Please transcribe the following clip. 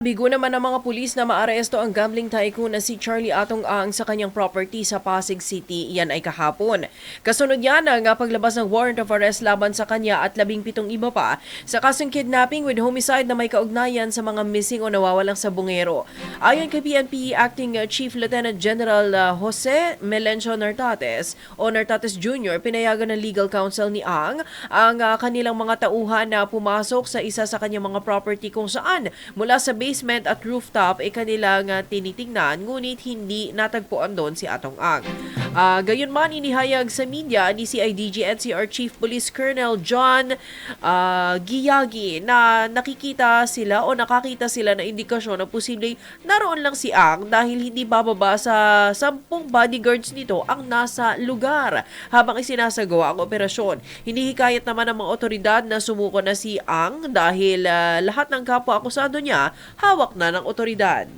Bigo naman ng mga pulis na maaresto ang gambling tycoon na si Charlie Atong Ang sa kanyang property sa Pasig City. Yan ay kahapon. Kasunod yan ang paglabas ng warrant of arrest laban sa kanya at 17 iba pa sa kasong kidnapping with homicide na may kaugnayan sa mga missing o nawawalang sabungero. Ayon kay PNP Acting Chief Lieutenant General Jose Melencio Nartates o Nartates Jr., pinayagan ng legal counsel ni Ang kanilang mga tauhan na pumasok sa isa sa kanyang mga property kung saan mula sa basement at rooftop ay kanilang tinitingnan, ngunit hindi natagpuan doon si Atong Ang. Gayunman, inihayag sa media ni CIDG NCR Chief Police Colonel John Giyagi na nakakita sila na indikasyon na posibleng naroon lang si Ang dahil hindi bababa sa 10 bodyguards nito ang nasa lugar habang isinasagawa ang operasyon. Hinihikayat naman ng mga otoridad na sumuko na si Ang dahil lahat ng kapwa akusado niya hawak na ng otoridad.